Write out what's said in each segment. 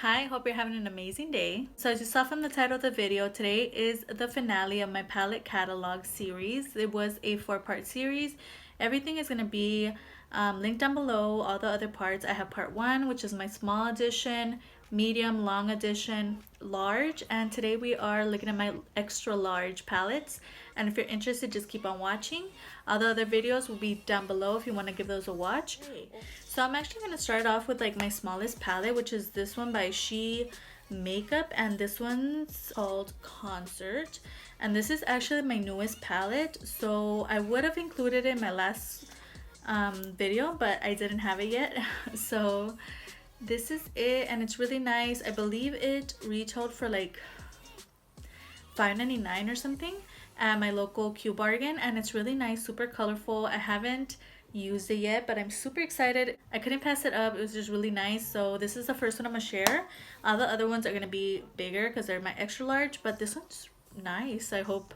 Hi, hope you're having an amazing day. So as you saw from the title of the video, today is the finale of my palette catalog series. It was a 4-part series. Everything is going to be linked down below, all the other parts. I have part 1, which is my small edition, medium, long edition, large, and today we are looking at my extra large palettes. And if you're interested, just keep on watching. All the other videos will be down below if you want to give those a watch. So I'm actually going to start off with like my smallest palette, which is this one by She Makeup, and this one's called Concert. And this is actually my newest palette, so I would have included it in my last video, but I didn't have it yet. So this is it, and it's really nice. I believe it retailed for like $5.99 or something at my local Q Bargain, and it's really nice, super colorful. I haven't used it yet, but I'm super excited. I couldn't pass it up. It was just really nice. So this is the first one I'm gonna share. All the other ones are gonna be bigger because they're my extra large, but this one's nice. I hope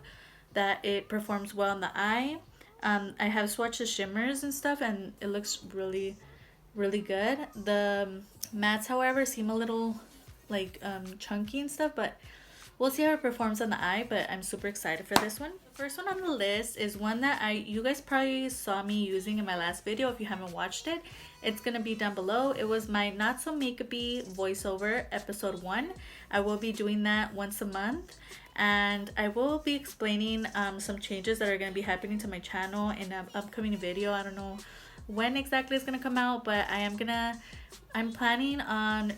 that it performs well in the eye. I have swatched the shimmers and stuff, and it looks really good. The mattes, however, seem a little like chunky and stuff, but we'll see how it performs on the eye. But I'm super excited for this one. The first one on the list is one that you guys probably saw me using in my last video. If you haven't watched it, it's gonna be down below. It was my not so makeup-y voiceover episode 1. I will be doing that once a month, and I will be explaining some changes that are going to be happening to my channel in an upcoming video. I don't know when exactly it's going to come out, but I'm planning on,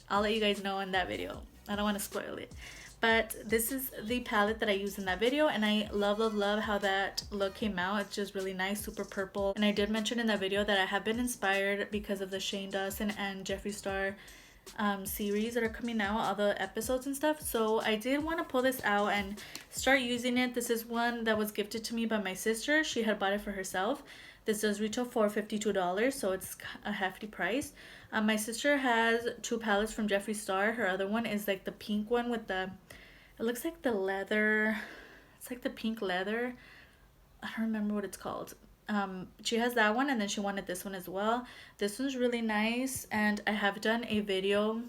I'll let you guys know in that video. I don't want to spoil it, but this is the palette that I used in that video, and I love how that look came out. It's just really nice, super purple. And I did mention in that video that I have been inspired because of the Shane Dawson and Jeffree Star series that are coming out, all the episodes and stuff. So I did want to pull this out and start using it. This is one that was gifted to me by my sister. She had bought it for herself. This does retail for $52, so it's a hefty price. My sister has 2 palettes from Jeffree Star. Her other one is like the pink one with the, it looks like the leather, it's like the pink leather. I don't remember what it's called. She has that one, and then she wanted this one as well. This one's really nice, and I have done a video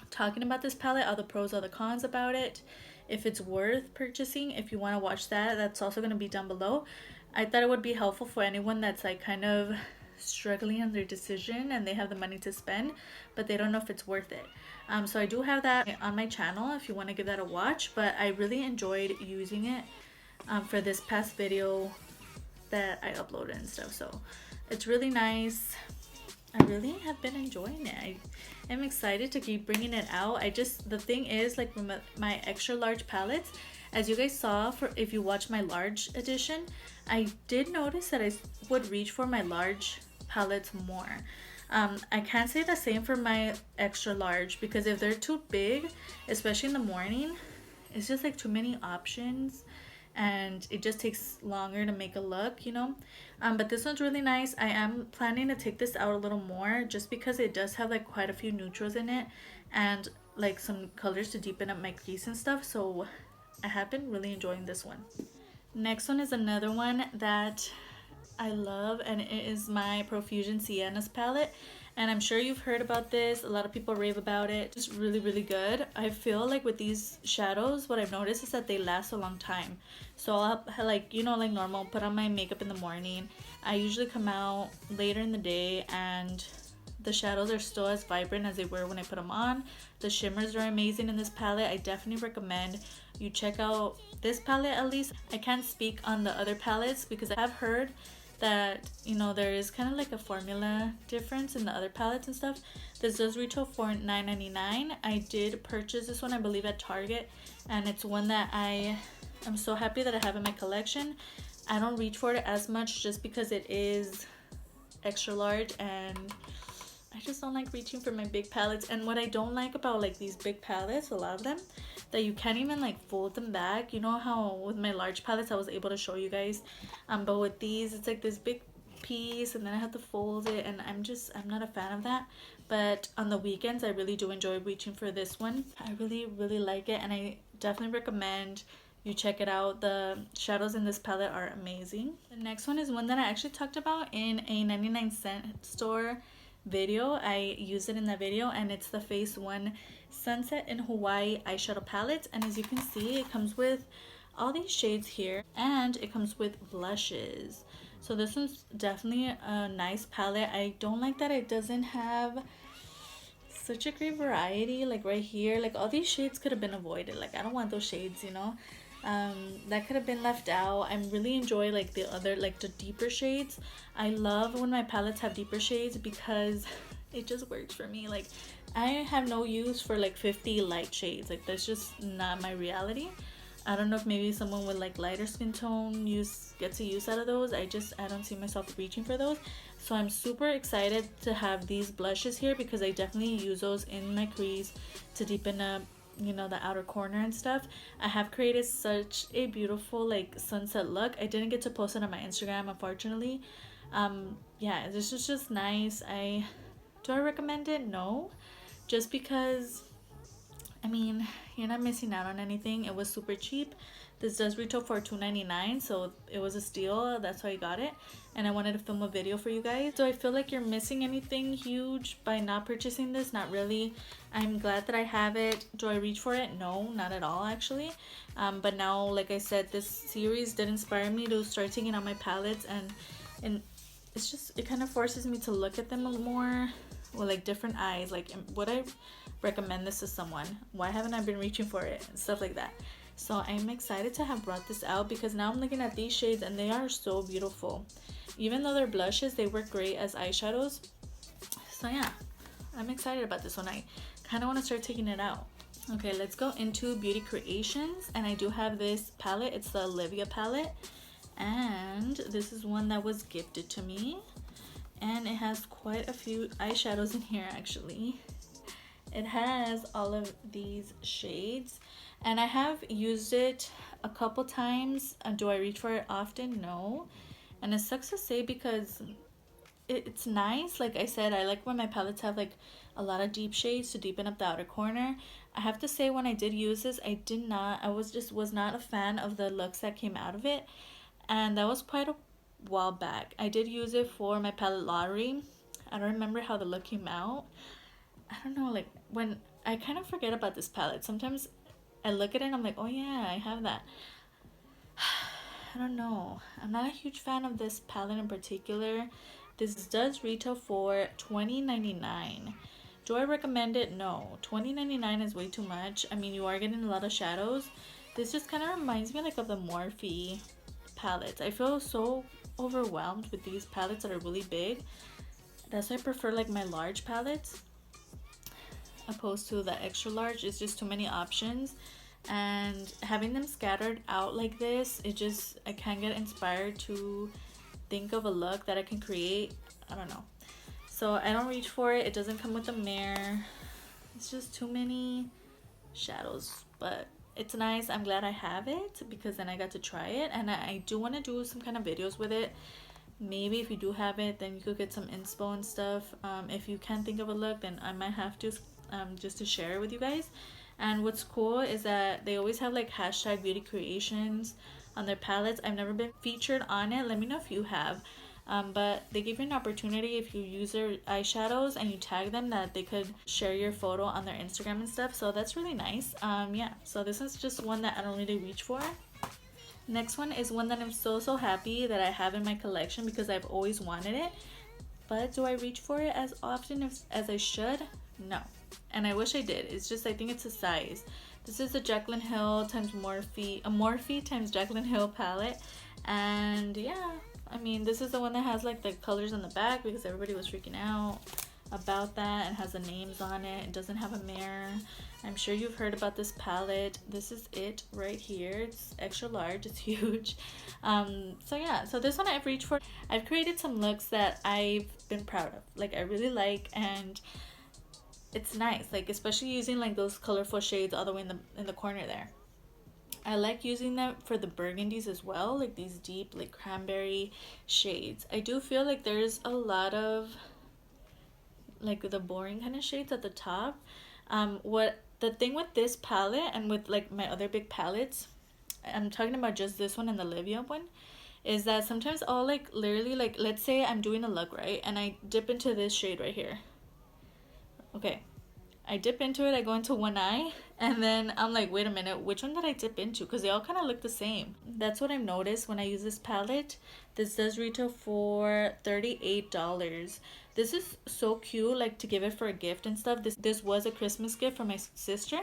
talking about this palette, all the pros, all the cons about it, if it's worth purchasing. If you want to watch that, that's also going to be down below. I thought it would be helpful for anyone that's like kind of struggling on their decision and they have the money to spend, but they don't know if it's worth it. So I do have that on my channel if you want to give that a watch, but I really enjoyed using it for this past video that I uploaded and stuff. So it's really nice. I really have been enjoying it. I am excited to keep bringing it out. The thing is, like with my extra large palettes, as you guys saw, if you watch my large edition, I did notice that I would reach for my large palettes more. I can't say the same for my extra large, because if they're too big, especially in the morning, it's just like too many options and it just takes longer to make a look, you know. But this one's really nice. I am planning to take this out a little more just because it does have like quite a few neutrals in it and like some colors to deepen up my crease and stuff. So I have been really enjoying this one. Next one is another one that I love, and it is my Profusion Siennas palette. And I'm sure you've heard about this. A lot of people rave about it. It's really good. I feel like with these shadows, what I've noticed is that they last a long time. So I'll, like, you know, like normal, put on my makeup in the morning. I usually come out later in the day and the shadows are still as vibrant as they were when I put them on. The shimmers are amazing in this palette. I definitely recommend you check out this palette at least. I can't speak on the other palettes because I have heard that, you know, there is kind of like a formula difference in the other palettes and stuff. This does retail for $9.99. I did purchase this one, I believe, at Target, and it's one that I am so happy that I have in my collection. I don't reach for it as much just because it is extra large, and I just don't like reaching for my big palettes. And what I don't like about like these big palettes, a lot of them, that you can't even like fold them back. You know how with my large palettes I was able to show you guys, but with these it's like this big piece and then I have to fold it, and I'm not a fan of that. But on the weekends I really do enjoy reaching for this one. I really like it, and I definitely recommend you check it out. The shadows in this palette are amazing. The next one is one that I actually talked about in a 99-cent store video. I use it in that video, and it's the Phase 1 Sunset in Hawaii eyeshadow palette. And as you can see, it comes with all these shades here, and it comes with blushes. So this one's definitely a nice palette. I don't like that it doesn't have such a great variety. Like right here, like all these shades could have been avoided. Like I don't want those shades, you know. That could have been left out. I really enjoy like the other, like the deeper shades. I love when my palettes have deeper shades because it just works for me. Like I have no use for like 50 light shades. Like that's just not my reality. I don't know if maybe someone with like lighter skin tone gets a use out of those. I don't see myself reaching for those. So I'm super excited to have these blushes here because I definitely use those in my crease to deepen up, you know, the outer corner and stuff. I have created such a beautiful like sunset look. I didn't get to post it on my Instagram, unfortunately. Yeah, this is just nice. Do I recommend it? No, just because, I mean, you're not missing out on anything. It was super cheap. This does retail for $2.99, so it was a steal. That's why I got it. And I wanted to film a video for you guys. So I feel like you're missing anything huge by not purchasing this. Not really. I'm glad that I have it. Do I reach for it? No, not at all actually. But now, like I said, this series did inspire me to start taking out my palettes, and it's just, it kind of forces me to look at them a little more with like different eyes. Like, would I recommend this to someone? Why haven't I been reaching for it? And stuff like that. So I'm excited to have brought this out because now I'm looking at these shades and they are so beautiful. Even though they're blushes, they work great as eyeshadows. So yeah, I'm excited about this one. I kind of want to start taking it out. Okay, let's go into Beauty Creations, and I do have this palette. It's the Livia palette, and this is one that was gifted to me, and it has quite a few eyeshadows in here actually. It has all of these shades, and I have used it a couple times. Do I reach for it often? No. And it sucks to say because it's nice. Like I said, I like when my palettes have like a lot of deep shades to deepen up the outer corner. I have to say, when I did use this, I was not a fan of the looks that came out of it, and that was quite a while back. I did use it for my palette lottery. I don't remember how the look came out. I don't know, like when I kind of forget about this palette. Sometimes I look at it and I'm like, oh yeah, I have that. I don't know. I'm not a huge fan of this palette in particular. This does retail for $20.99. Do I recommend it? No. $20.99 is way too much. I mean, you are getting a lot of shadows. This just kind of reminds me like of the Morphe palettes. I feel so overwhelmed with these palettes that are really big. That's why I prefer like my large palettes opposed to the extra large. It's just too many options, and having them scattered out like this, I can't get inspired to think of a look that I can create. I don't know, so I don't reach for it. It doesn't come with a mirror. It's just too many shadows, but it's nice. I'm glad I have it because then I got to try it, and I do want to do some kind of videos with it. Maybe if you do have it, then you could get some inspo and stuff. If you can't think of a look, then I might have to, just to share it with you guys. And what's cool is that they always have like hashtag beauty creations on their palettes. I've never been featured on it. Let me know if you have. But they give you an opportunity if you use their eyeshadows and you tag them, that they could share your photo on their Instagram and stuff. So that's really nice. Yeah, so this is just one that I don't really reach for. Next one is one that I'm so happy that I have in my collection because I've always wanted it. But do I reach for it as often as I should? No. And I wish I did. It's just, I think it's a size. This is the Jaclyn Hill times Morphe, a Morphe times Jaclyn Hill palette. And yeah, I mean, this is the one that has like the colors on the back because everybody was freaking out about that, and has the names on it. It doesn't have a mirror. I'm sure you've heard about this palette. This is it right here. It's extra large. It's huge. So yeah, so this one I've reached for. I've created some looks that I've been proud of. Like I really like, and it's nice. Like especially using like those colorful shades all the way in the corner there. I like using them for the burgundies as well, like these deep like cranberry shades. I do feel like there's a lot of like the boring kind of shades at the top. What the thing with this palette and with like my other big palettes, I'm talking about just this one and the Livia one, is that sometimes I'll like literally, like, let's say I'm doing a look, right, and I dip into this shade right here. Okay, I dip into it, I go into one eye, and then I'm like, wait a minute, which one did I dip into? Because they all kind of look the same. That's what I've noticed when I use this palette. This does retail for $38. This is so cute, like to give it for a gift and stuff. This was a Christmas gift from my sister.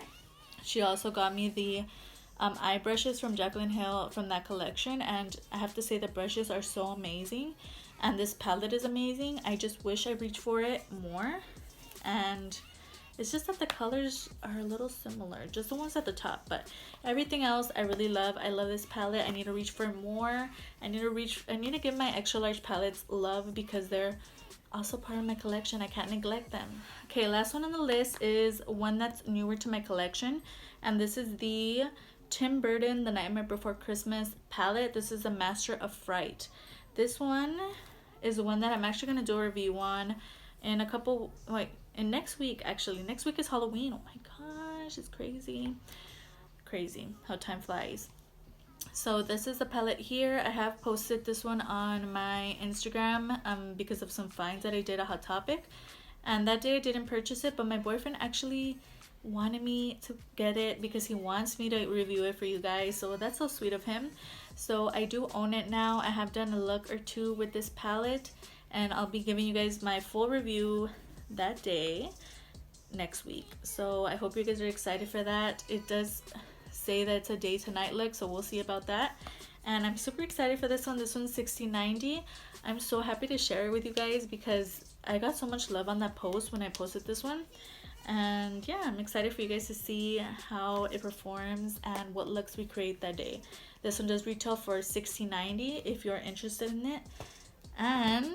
She also got me the eye brushes from Jaclyn Hill from that collection, and I have to say the brushes are so amazing, and this palette is amazing. I just wish I reached for it more, and it's just that the colors are a little similar, just the ones at the top, but everything else I really love. I love this palette. I need to reach for more. I need to give my extra large palettes love because they're also part of my collection. I can't neglect them. Okay, last one on the list is one that's newer to my collection, and this is the Tim Burton The Nightmare Before Christmas palette. This is the Master of Fright. This one is one that I'm actually going to do a review on in a couple, like, in next week. Actually, next week is Halloween. Oh my gosh, it's crazy how time flies. So this is the palette here. I have posted this one on my Instagram because of some finds that I did at Hot Topic, and that day I didn't purchase it, but my boyfriend actually wanted me to get it because he wants me to review it for you guys, so that's so sweet of him. So I do own it now. I have done a look or two with this palette, and I'll be giving you guys my full review that day next week. So I hope you guys are excited for that. It does say that it's a day to night look, so we'll see about that. And I'm super excited for this one. This one's $16.90. I'm so happy to share it with you guys because I got so much love on that post when I posted this one. And yeah, I'm excited for you guys to see how it performs and what looks we create that day. This one does retail for $16.90 if you're interested in it. And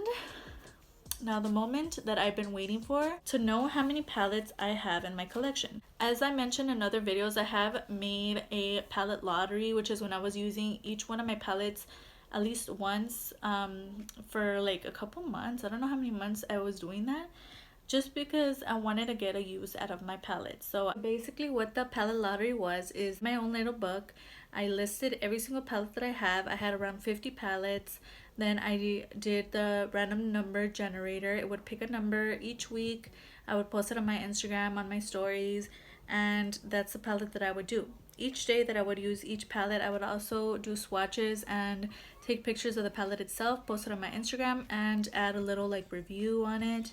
now the moment that I've been waiting for, to know how many palettes I have in my collection. As I mentioned in other videos, I have made a palette lottery, which is when I was using each one of my palettes at least once for like a couple months. I don't know how many months I was doing that, just because I wanted to get a use out of my palette. So basically what the palette lottery was is my own little book. I listed every single palette that I have. I had around 50 palettes. Then I did the random number generator. It would pick a number each week. I would post it on my Instagram, on my stories, and that's the palette that I would do. Each day that I would use each palette, I would also do swatches and take pictures of the palette itself, post it on my Instagram, and add a little like review on it.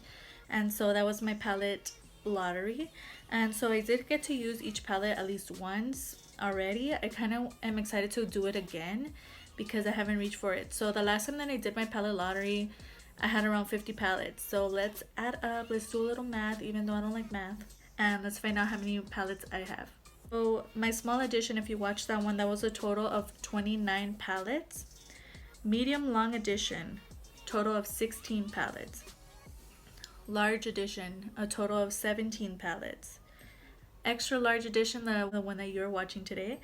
And so that was my palette lottery. And so I did get to use each palette at least once already. I kind of am excited to do it again because I haven't reached for it. So the last time that I did my palette lottery, I had around 50 palettes. So let's add up, let's do a little math, even though I don't like math, and let's find out how many palettes I have. So my small edition, if you watched that one, that was a total of 29 palettes. Medium long edition, total of 16 palettes. Large edition, a total of 17 palettes. Extra large edition, the one that you're watching today,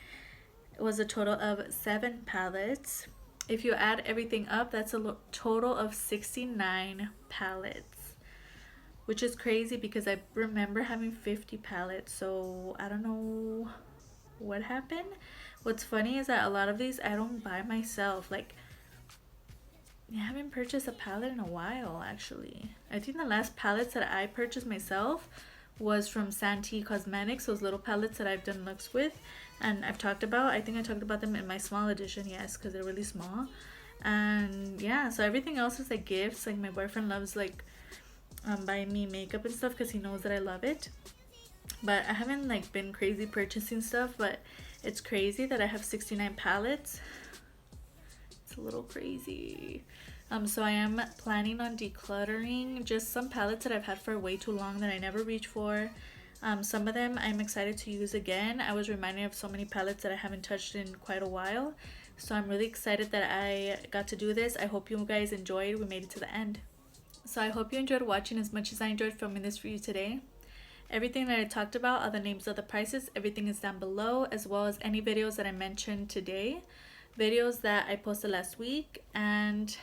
was a total of 7 palettes. If you add everything up, that's a total of 69 palettes, which is crazy because I remember having 50 palettes, so I don't know what happened. What's funny is that a lot of these I don't buy myself. Like, I haven't purchased a palette in a while, actually. I think the last palettes that I purchased myself was from Santee Cosmetics, those little palettes that I've done looks with, and I've talked about. I think I talked about them in my small edition, yes, because they're really small. And yeah, so everything else is like gifts. Like my boyfriend loves like buying me makeup and stuff because he knows that I love it. But I haven't like been crazy purchasing stuff, but it's crazy that I have 69 palettes. It's a little crazy. So I am planning on decluttering just some palettes that I've had for way too long that I never reach for. Some of them I'm excited to use again. I was reminded of so many palettes that I haven't touched in quite a while. So I'm really excited that I got to do this. I hope you guys enjoyed. We made it to the end. So I hope you enjoyed watching as much as I enjoyed filming this for you today. Everything that I talked about, all the names of the prices, everything is down below, as well as any videos that I mentioned today, videos that I posted last week, and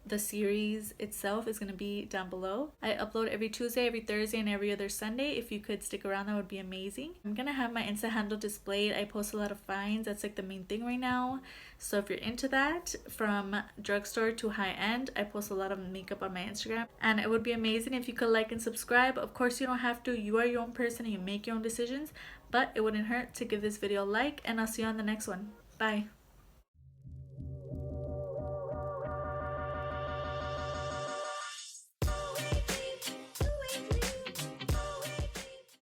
the series itself is going to be down below. I upload every Tuesday, every Thursday, and every other Sunday. If you could stick around, that would be amazing. I'm going to have my Insta handle displayed. I post a lot of finds. That's like the main thing right now. So if you're into that, from drugstore to high end, I post a lot of makeup on my Instagram. And it would be amazing if you could like and subscribe. Of course, you don't have to. You are your own person and you make your own decisions. But it wouldn't hurt to give this video a like. And I'll see you on the next one. Bye.